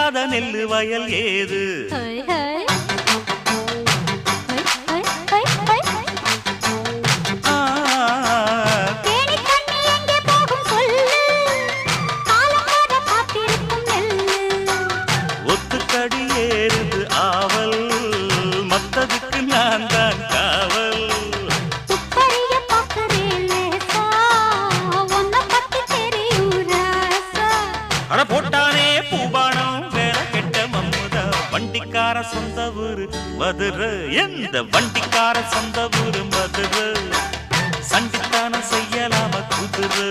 விதைக்காத நெல்லு வயல் ஏது ஒத்துக்கடி ஏறுது ஆவல் மத்ததுக்கு நான் தான் காவல் அட போட்டானே பூபானம் வேற கெட்ட மம்முதா வண்டிக்கார சொந்த ஊரு மதுரை எந்த வண்டிக்கார சொந்த ஊரு மதுரை சண்டித்தானம் செய்யலாம குதிரை